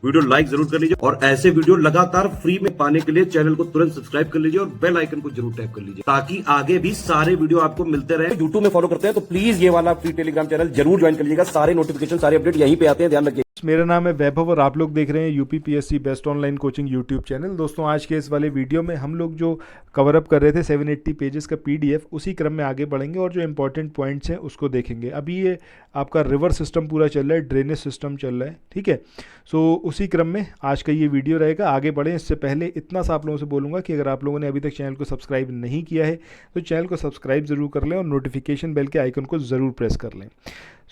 Video like जरूर कर लीजिए और ऐसे वीडियो लगातार फ्री में पाने के लिए चैनल को तुरंत सब्सक्राइब कर लीजिए और बेल आइकन को जरूर टैप कर लीजिए ताकि आगे भी सारे वीडियो आपको मिलते रहे। यूट्यूब में फॉलो करते हैं तो प्लीज ये वाला फ्री टेलीग्राम चैनल जरूर ज्वाइन कर लीजिएगा। सारे नोटिफिकेशन सारे अपडेट यहीं पे आते हैं, ध्यान रखिए। मेरा नाम है वैभव और आप लोग देख रहे हैं UPPSC best online coaching YouTube channel. दोस्तों आज के इस वाले वीडियो में हम लोग जो कवर अप कर रहे थे 780 पेजेस का पीडीएफ, उसी क्रम में आगे बढ़ेंगे और जो इंपॉर्टेंट पॉइंट्स हैं उसको देखेंगे। अभी ये आपका रिवर सिस्टम पूरा चल रहा है, ड्रेनेज सिस्टम चल रहा है, ठीक है। सो उसी क्रम में आज का ये वीडियो रहेगा। आगे बढ़ें इससे पहले इतना सा आप लोगों से बोलूँगा कि अगर आप लोगों ने अभी तक चैनल को सब्सक्राइब नहीं किया है तो चैनल को सब्सक्राइब ज़रूर कर लें और नोटिफिकेशन बेल के आइकन को ज़रूर प्रेस कर लें।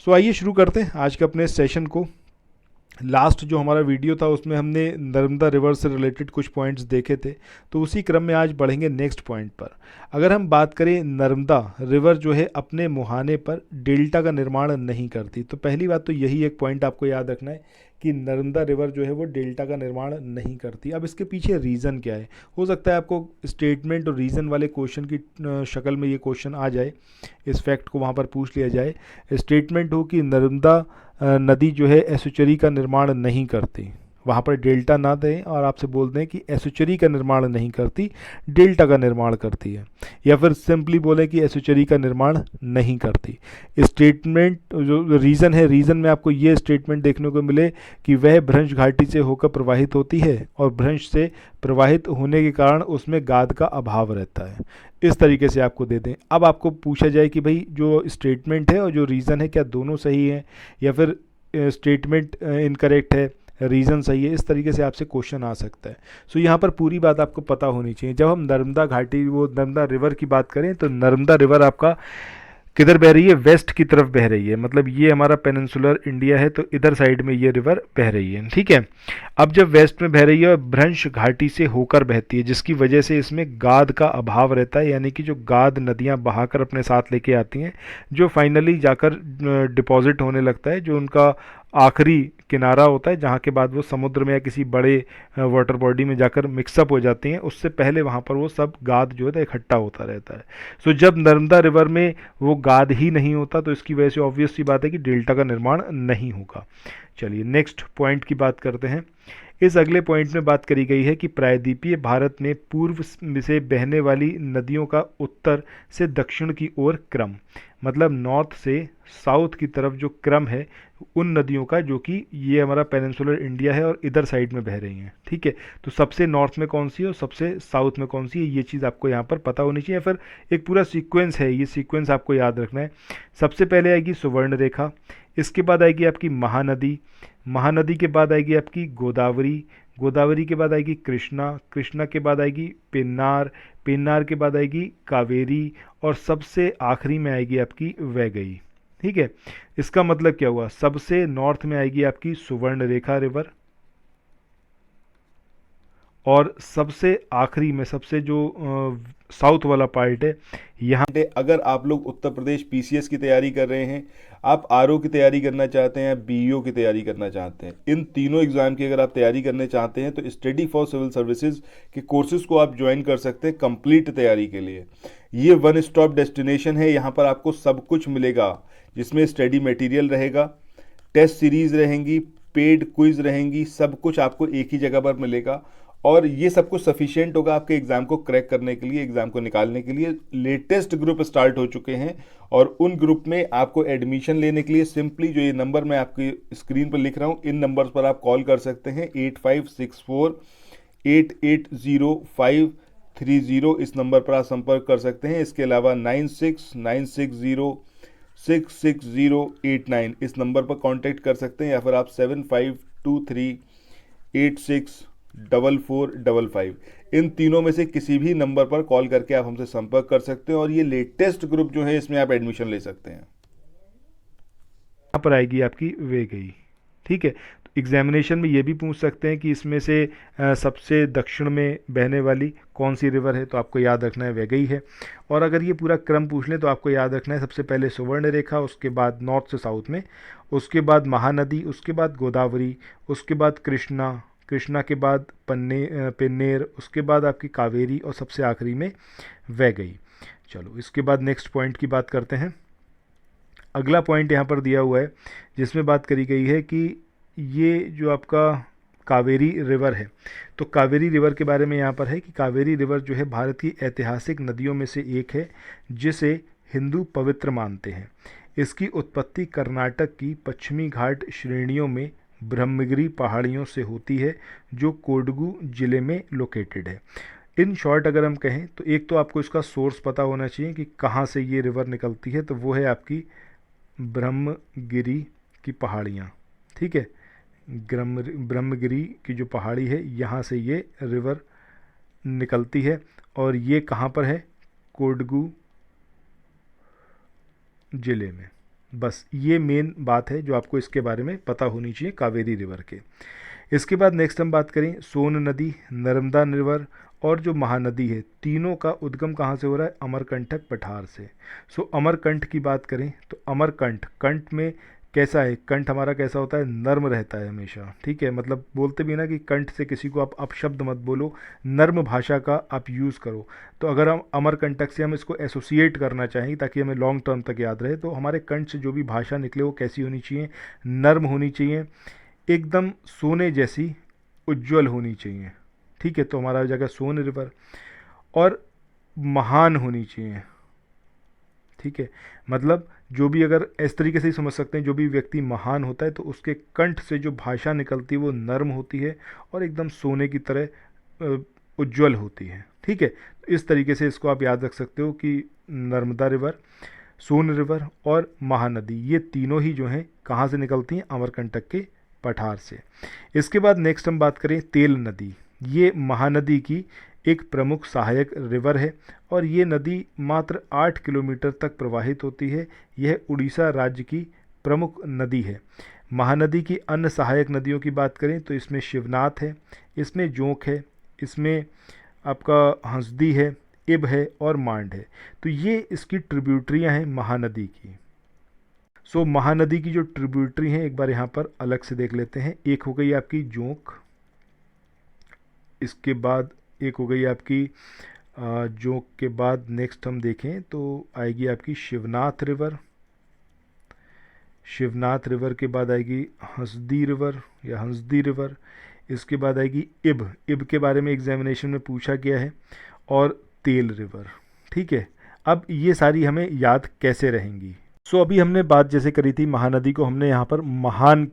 सो आइए शुरू करते हैं आज के अपने सेशन को। लास्ट जो हमारा वीडियो था उसमें हमने नर्मदा रिवर से रिलेटेड कुछ पॉइंट्स देखे थे, तो उसी क्रम में आज बढ़ेंगे नेक्स्ट पॉइंट पर। अगर हम बात करें, नर्मदा रिवर जो है अपने मुहाने पर डेल्टा का निर्माण नहीं करती। तो पहली बात तो यही एक पॉइंट आपको याद रखना है कि नर्मदा रिवर जो है वो डेल्टा का निर्माण नहीं करती। अब इसके पीछे रीज़न क्या है? हो सकता है आपको स्टेटमेंट और रीज़न वाले क्वेश्चन की शक्ल में ये क्वेश्चन आ जाए, इस फैक्ट को वहाँ पर पूछ लिया जाए। स्टेटमेंट हो कि नर्मदा नदी जो है एस्चुरी का निर्माण नहीं करती, वहाँ पर डेल्टा ना दें और आपसे बोल दें कि एस्चुरी का निर्माण नहीं करती, डेल्टा का निर्माण करती है, या फिर सिंपली बोलें कि एस्चुरी का निर्माण नहीं करती। स्टेटमेंट जो रीज़न है, रीज़न में आपको ये स्टेटमेंट देखने को मिले कि वह भ्रंश घाटी से होकर प्रवाहित होती है और भ्रंश से प्रवाहित होने के कारण उसमें गाद का अभाव रहता है। इस तरीके से आपको दे दें। अब आपको पूछा जाए कि भाई जो स्टेटमेंट है और जो रीज़न है क्या दोनों सही है या फिर स्टेटमेंट इनकरेक्ट है, रीज़न सही है, इस तरीके से आपसे क्वेश्चन आ सकता है। सो यहाँ पर पूरी बात आपको पता होनी चाहिए। जब हम नर्मदा घाटी, वो नर्मदा रिवर की बात करें तो नर्मदा रिवर आपका किधर बह रही है? वेस्ट की तरफ बह रही है। मतलब ये हमारा पेनिनसुलर इंडिया है तो इधर साइड में ये रिवर बह रही है, ठीक है। अब जब वेस्ट में बह रही है और भ्रंश घाटी से होकर बहती है, जिसकी वजह से इसमें गाद का अभाव रहता है, यानी कि जो गाद नदियां बहाकर अपने साथ लेके आती हैं, जो फाइनली जाकर डिपॉजिट होने लगता है, जो उनका आखिरी किनारा होता है, जहाँ के बाद वो समुद्र में या किसी बड़े वाटर बॉडी में जाकर मिक्सअप हो जाती हैं, उससे पहले वहाँ पर वो सब गाद जो है इकट्ठा होता रहता है। सो जब नर्मदा रिवर में वो गाद ही नहीं होता तो इसकी वजह से ऑब्वियस सी बात है कि डेल्टा का निर्माण नहीं होगा। चलिए नेक्स्ट पॉइंट की बात करते हैं। इस अगले पॉइंट में बात करी गई है कि प्रायद्वीपीय भारत में पूर्व से बहने वाली नदियों का उत्तर से दक्षिण की ओर क्रम, मतलब नॉर्थ से साउथ की तरफ जो क्रम है उन नदियों का, जो कि ये हमारा पेनिनसुलर इंडिया है और इधर साइड में बह रही हैं, ठीक है। तो सबसे नॉर्थ में कौन सी है और सबसे साउथ में कौन सी है, ये चीज़ आपको यहाँ पर पता होनी चाहिए। फिर एक पूरा सीक्वेंस है, ये सीक्वेंस आपको याद रखना है। सबसे पहले आएगी सुवर्ण रेखा, इसके बाद आएगी आपकी महानदी, महानदी के बाद आएगी आपकी गोदावरी, गोदावरी के बाद आएगी कृष्णा, कृष्णा के बाद आएगी पेन्नार, पेन्नार के बाद आएगी कावेरी और सबसे आखिरी में आएगी आपकी वैगई, ठीक है। इसका मतलब क्या हुआ? सबसे नॉर्थ में आएगी आपकी सुवर्ण रेखा रिवर और सबसे आखिरी में, सबसे जो साउथ वाला पार्ट है यहाँ। अगर आप लोग उत्तर प्रदेश पीसीएस की तैयारी कर रहे हैं, आप आरओ की तैयारी करना चाहते हैं, बीईओ की तैयारी करना चाहते हैं, इन तीनों एग्जाम की अगर आप तैयारी करना चाहते हैं तो स्टडी फॉर सिविल सर्विसेज के कोर्सेज को आप ज्वाइन कर सकते हैं कंप्लीट तैयारी के लिए। ये वन स्टॉप डेस्टिनेशन है, यहाँ पर आपको सब कुछ मिलेगा, जिसमें स्टडी मटेरियल रहेगा, टेस्ट सीरीज रहेंगी, पेड क्विज रहेंगी, सब कुछ आपको एक ही जगह पर मिलेगा और ये सब कुछ सफिशिएंट होगा आपके एग्जाम को क्रैक करने के लिए, एग्जाम को निकालने के लिए। लेटेस्ट ग्रुप स्टार्ट हो चुके हैं और उन ग्रुप में आपको एडमिशन लेने के लिए सिंपली जो ये नंबर मैं आपकी स्क्रीन पर लिख रहा हूँ, इन नंबर्स पर आप कॉल कर सकते हैं। 8564880530, इस नंबर पर आप संपर्क कर सकते हैं। इसके अलावा 9696066089 इस नंबर पर कांटेक्ट कर सकते हैं, या फिर आप 7523864455 इन तीनों में से किसी भी नंबर पर कॉल करके आप हमसे संपर्क कर सकते हैं और ये लेटेस्ट ग्रुप जो है इसमें आप एडमिशन ले सकते हैं। यहाँ पर आएगी आपकी वैगई, ठीक है। तो एग्जामिनेशन में ये भी पूछ सकते हैं कि इसमें से सबसे दक्षिण में बहने वाली कौन सी रिवर है, तो आपको याद रखना है वैगई है। और अगर ये पूरा क्रम पूछ लें तो आपको याद रखना है सबसे पहले सुवर्ण रेखा, उसके बाद नॉर्थ से साउथ में, उसके बाद महानदी, उसके बाद गोदावरी, उसके बाद कृष्णा, कृष्णा के बाद पेन्नेर, उसके बाद आपकी कावेरी और सबसे आखिरी में वैगई। चलो इसके बाद नेक्स्ट पॉइंट की बात करते हैं। अगला पॉइंट यहाँ पर दिया हुआ है जिसमें बात करी गई है कि ये जो आपका कावेरी रिवर है। तो कावेरी रिवर के बारे में यहाँ पर है कि कावेरी रिवर जो है भारत की ऐतिहासिक नदियों में से एक है जिसे हिंदू पवित्र मानते हैं। इसकी उत्पत्ति कर्नाटक की पश्चिमी घाट श्रेणियों में ब्रह्मगिरी पहाड़ियों से होती है जो कोडगु जिले में लोकेटेड है। इन शॉर्ट अगर हम कहें तो एक तो आपको इसका सोर्स पता होना चाहिए कि कहाँ से ये रिवर निकलती है, तो वो है आपकी ब्रह्मगिरी की पहाड़ियाँ, ठीक है। ब्रह्मगिरी की जो पहाड़ी है यहाँ से ये रिवर निकलती है और ये कहाँ पर है, कोडगु जिले में। बस ये मेन बात है जो आपको इसके बारे में पता होनी चाहिए कावेरी रिवर के। इसके बाद नेक्स्ट हम बात करें सोन नदी, नर्मदा रिवर और जो महानदी है, तीनों का उद्गम कहाँ से हो रहा है, अमरकंटक पठार से। सो अमरकंठ की बात करें तो अमरकंठ, कंठ में कैसा है, कंठ हमारा कैसा होता है, नर्म रहता है हमेशा, ठीक है। मतलब बोलते भी ना कि कंठ से किसी को आप अपशब्द मत बोलो, नर्म भाषा का आप यूज़ करो। तो अगर हम अमरकंटक से हम इसको एसोसिएट करना चाहें ताकि हमें लॉन्ग टर्म तक याद रहे, तो हमारे कंठ से जो भी भाषा निकले वो कैसी होनी चाहिए, नर्म होनी चाहिए, एकदम सोने जैसी उज्ज्वल होनी चाहिए, ठीक है। तो हमारा जगह सोन रिवर, और महान होनी चाहिए, ठीक है। मतलब जो भी, अगर इस तरीके से ही समझ सकते हैं, जो भी व्यक्ति महान होता है तो उसके कंठ से जो भाषा निकलती है वो नर्म होती है और एकदम सोने की तरह उज्ज्वल होती है, ठीक है। तो इस तरीके से इसको आप याद रख सकते हो कि नर्मदा रिवर, सोन रिवर और महानदी, ये तीनों ही जो हैं कहाँ से निकलती हैं, अमरकंटक के पठार से। इसके बाद नेक्स्ट हम बात करें तेल नदी। ये महानदी की एक प्रमुख सहायक रिवर है और ये नदी मात्र 8 किलोमीटर तक प्रवाहित होती है। यह उड़ीसा राज्य की प्रमुख नदी है। महानदी की अन्य सहायक नदियों की बात करें तो इसमें शिवनाथ है, इसमें जोंक है, इसमें आपका हंसदी है, इब है और मांड है। तो ये इसकी ट्रिब्यूटरियाँ हैं महानदी की। सो महानदी की जो ट्रिब्यूटरी हैं एक बार यहाँ पर अलग से देख लेते हैं। एक हो गई आपकी जोंक, इसके बाद एक हो गई आपकी जोंक के बाद नेक्स्ट हम देखें तो आएगी आपकी शिवनाथ रिवर। शिवनाथ रिवर के बाद आएगी हंसदी रिवर या हंसदी रिवर। इसके बाद आएगी इब, इब के बारे में एग्जामिनेशन में पूछा गया है, और तेल रिवर, ठीक है। अब ये सारी हमें याद कैसे रहेंगी। सो अभी हमने बात जैसे करी थी, महानदी को हमने यहाँ पर महान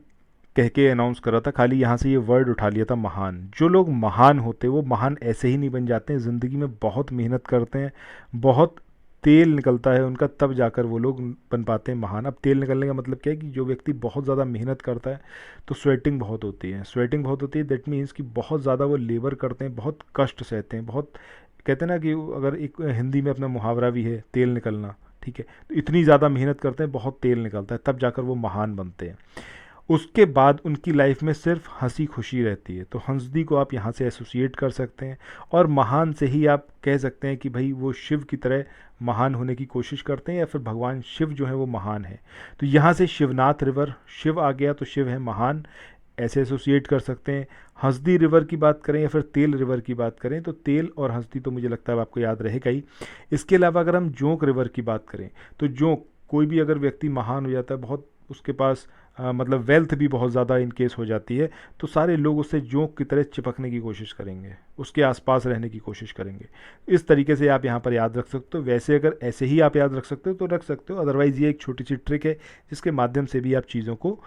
कह के अनाउंस करा था, खाली यहाँ से ये वर्ड उठा लिया था महान। जो लोग महान होते वो महान ऐसे ही नहीं बन जाते हैं, ज़िंदगी में बहुत मेहनत करते हैं, बहुत तेल निकलता है उनका, तब जाकर वो लोग बन पाते हैं महान। अब तेल निकलने का मतलब क्या है कि जो व्यक्ति बहुत ज़्यादा मेहनत करता है तो स्वेटिंग बहुत होती है, स्वेटिंग बहुत होती है, दैट मीन्स कि बहुत ज़्यादा वो लेबर करते हैं, बहुत कष्ट सहते हैं, बहुत, कहते हैं ना कि अगर एक हिंदी में अपना मुहावरा भी है तेल निकलना, ठीक है। तो इतनी ज़्यादा मेहनत करते हैं, बहुत तेल निकलता है, तब जाकर वो महान बनते हैं। उसके बाद उनकी लाइफ में सिर्फ हंसी खुशी रहती है। तो हंसदी को आप यहाँ से एसोसिएट कर सकते हैं, और महान से ही आप कह सकते हैं कि भाई वो शिव की तरह महान होने की कोशिश करते हैं, या फिर भगवान शिव जो है वो महान है। तो यहाँ से शिवनाथ रिवर, शिव आ गया तो शिव है महान, ऐसे एसोसिएट कर सकते हैं। हंसदी रिवर की बात करें या फिर तेल रिवर की बात करें तो तेल और हंसदी तो मुझे लगता है आपको याद रहेगा ही। इसके अलावा अगर हम जोंक रिवर की बात करें तो जोंक, कोई भी अगर व्यक्ति महान हो जाता है, बहुत उसके पास मतलब वेल्थ भी बहुत ज़्यादा इनकेस हो जाती है, तो सारे लोग उससे जोंक की तरह चिपकने की कोशिश करेंगे, उसके आसपास रहने की कोशिश करेंगे। इस तरीके से आप यहाँ पर याद रख सकते हो। वैसे अगर ऐसे ही आप याद रख सकते हो तो रख सकते हो, अदरवाइज़ ये एक छोटी सी ट्रिक है जिसके माध्यम से भी आप चीज़ों को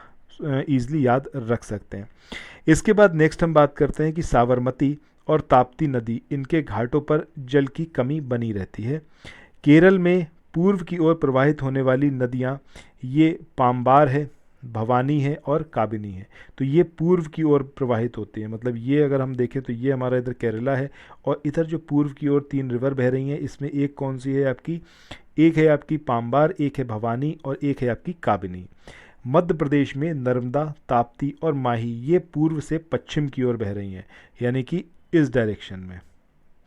ईज़िली याद रख सकते हैं। इसके बाद नेक्स्ट हम बात करते हैं कि साबरमती और ताप्ती नदी, इनके घाटों पर जल की कमी बनी रहती है। केरल में पूर्व की ओर प्रवाहित होने वाली नदियाँ ये पाम्बार है, भवानी है और काबिनी है। तो ये पूर्व की ओर प्रवाहित होती है, मतलब ये अगर हम देखें तो ये हमारा इधर केरला है, और इधर जो पूर्व की ओर 3 रिवर बह रही हैं, इसमें एक कौन सी है आपकी, एक है आपकी पाम्बार, एक है भवानी और एक है आपकी काबिनी। मध्य प्रदेश में नर्मदा, ताप्ती और माही ये पूर्व से पश्चिम की ओर बह रही हैं, यानी कि इस डायरेक्शन में,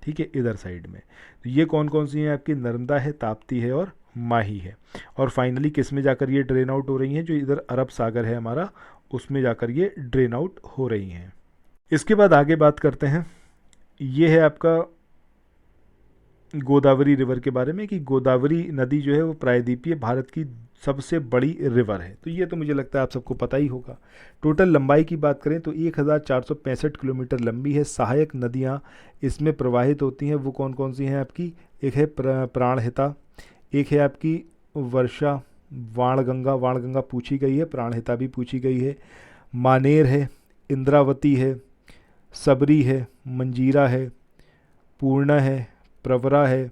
ठीक है, इधर साइड में। तो ये कौन कौन सी हैं आपकी, नर्मदा है, ताप्ती है और माही है। और फाइनली किस में जाकर ये ड्रेन आउट हो रही हैं, जो इधर अरब सागर है हमारा, उसमें जाकर ये ड्रेन आउट हो रही हैं। इसके बाद आगे बात करते हैं, ये है आपका गोदावरी रिवर के बारे में कि गोदावरी नदी जो है वो प्रायद्वीपीय भारत की सबसे बड़ी रिवर है। तो ये तो मुझे लगता है आप सबको पता ही होगा। टोटल लंबाई की बात करें तो 1465 किलोमीटर लंबी है। सहायक नदियाँ इसमें प्रवाहित होती हैं वो कौन कौन सी हैं आपकी? एक है प्राणहिता, एक है आपकी वर्षा, वाणगंगा पूछी गई है, प्राणहिता भी पूछी गई है, मानेर है, इंद्रावती है, सबरी है, मंजीरा है, पूर्णा है, प्रवरा है,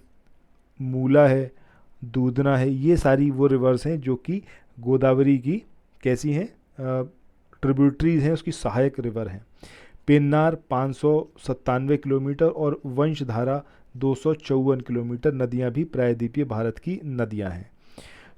मूला है, दूधना है। ये सारी वो रिवर्स हैं जो कि गोदावरी की कैसी हैं? ट्रिब्यूटरीज हैं, उसकी सहायक रिवर हैं। पेन्नार 597 किलोमीटर और वंशधारा 254 किलोमीटर नदियां भी प्रायद्वीपीय भारत की नदियां हैं।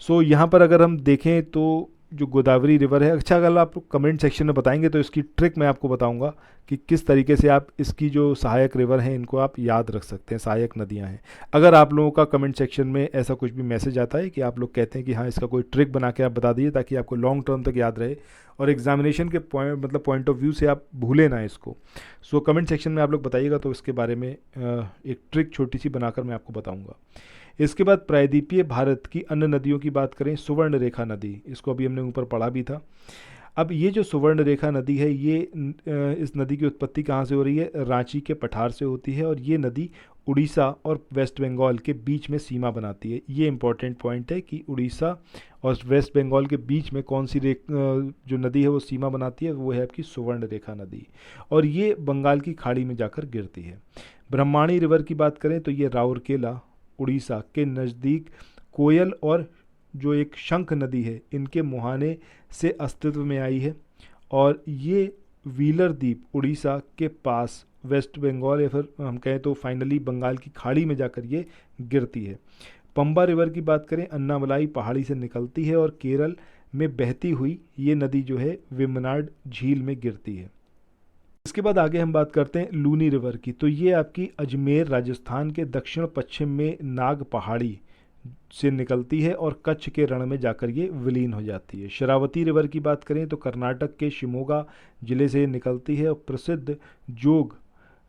सो यहाँ पर अगर हम देखें तो जो गोदावरी रिवर है, अच्छा अगर आप कमेंट सेक्शन में बताएंगे तो इसकी ट्रिक मैं आपको बताऊंगा कि किस तरीके से आप इसकी जो सहायक रिवर हैं इनको आप याद रख सकते हैं, सहायक नदियां हैं। अगर आप लोगों का कमेंट सेक्शन में ऐसा कुछ भी मैसेज आता है कि आप लोग कहते हैं कि हाँ इसका कोई ट्रिक बना के आप बता दीजिए ताकि आपको लॉन्ग टर्म तक याद रहे और एग्जामिनेशन के पॉइंट ऑफ व्यू से आप भूलें ना इसको। सो कमेंट सेक्शन में आप लोग बताइएगा तो इसके बारे में एक ट्रिक छोटी सी बनाकर मैं आपको बताऊँगा। इसके बाद प्रायद्वीपीय भारत की अन्य नदियों की बात करें, सुवर्ण रेखा नदी, इसको अभी हमने ऊपर पढ़ा भी था। अब ये जो सुवर्ण रेखा नदी है ये इस नदी की उत्पत्ति कहाँ से हो रही है? रांची के पठार से होती है और ये नदी उड़ीसा और वेस्ट बंगाल के बीच में सीमा बनाती है। ये इंपॉर्टेंट पॉइंट है कि उड़ीसा और वेस्ट बंगाल के बीच में कौन सी जो नदी है वो सीमा बनाती है, वो है आपकी सुवर्ण रेखा नदी और ये बंगाल की खाड़ी में जाकर गिरती है। ब्रह्माणी रिवर की बात करें तो ये राउरकेला उड़ीसा के नज़दीक कोयल और जो एक शंख नदी है इनके मुहाने से अस्तित्व में आई है और ये व्हीलर द्वीप उड़ीसा के पास वेस्ट बंगाल या फिर हम कहें तो फाइनली बंगाल की खाड़ी में जाकर ये गिरती है। पंबा रिवर की बात करें, अन्नामलाई पहाड़ी से निकलती है और केरल में बहती हुई ये नदी जो है वेम्बनाड झील में गिरती है। इसके बाद आगे हम बात करते हैं लूनी रिवर की। तो ये आपकी अजमेर राजस्थान के दक्षिण पश्चिम में नाग पहाड़ी से निकलती है और कच्छ के रण में जाकर ये विलीन हो जाती है। शरावती रिवर की बात करें तो कर्नाटक के शिमोगा जिले से निकलती है और प्रसिद्ध जोग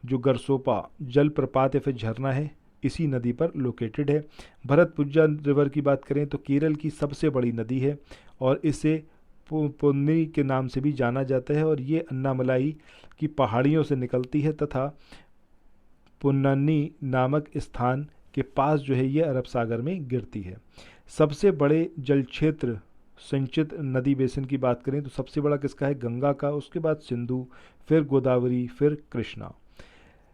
जो गरसोपा जलप्रपात या फिर झरना है इसी नदी पर लोकेटेड है। भरतपुजा रिवर की बात करें तो केरल की सबसे बड़ी नदी है और इसे पुन्नी के नाम से भी जाना जाता है और ये अन्नामलाई की पहाड़ियों से निकलती है तथा पुन्ननी नामक स्थान के पास जो है ये अरब सागर में गिरती है। सबसे बड़े जल क्षेत्र संचित नदी बेसिन की बात करें तो सबसे बड़ा किसका है? गंगा का, उसके बाद सिंधु, फिर गोदावरी, फिर कृष्णा।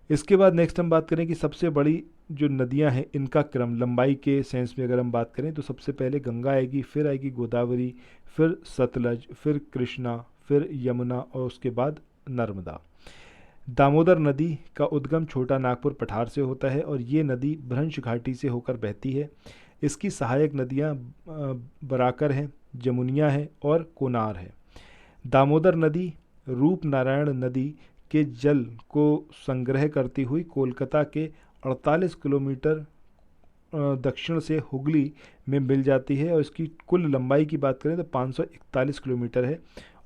इसके बाद नेक्स्ट हम बात करें कि सबसे बड़ी जो नदियां हैं इनका क्रम लंबाई के सेंस में अगर हम बात करें तो सबसे पहले गंगा आएगी, फिर आएगी गोदावरी, फिर सतलज, फिर कृष्णा, फिर यमुना और उसके बाद नर्मदा। दामोदर नदी का उद्गम छोटा नागपुर पठार से होता है और ये नदी भ्रंश घाटी से होकर बहती है। इसकी सहायक नदियां बराकर हैं, जमुनिया है और कोनार है। दामोदर नदी रूपनारायण नदी के जल को संग्रह करती हुई कोलकाता के 48 किलोमीटर दक्षिण से हुगली में मिल जाती है और इसकी कुल लंबाई की बात करें तो 541 किलोमीटर है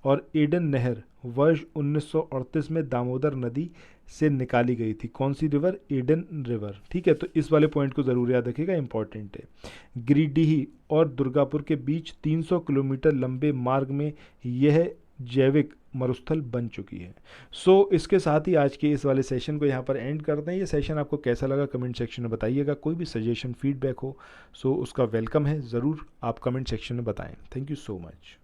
और एडन नहर वर्ष 1938 में दामोदर नदी से निकाली गई थी। कौन सी रिवर? Aiden river. ठीक है, तो इस वाले पॉइंट को ज़रूर याद रखिएगा, इंपॉर्टेंट है। गिरिडीह और दुर्गापुर के बीच 300 किलोमीटर लंबे मार्ग में यह जैविक मरुस्थल बन चुकी है। सो इसके साथ ही आज के इस वाले सेशन को यहाँ पर एंड करते हैं। ये सेशन आपको कैसा लगा कमेंट सेक्शन में बताइएगा। कोई भी सजेशन फीडबैक हो सो उसका वेलकम है, ज़रूर आप कमेंट सेक्शन में बताएं। Thank you so much.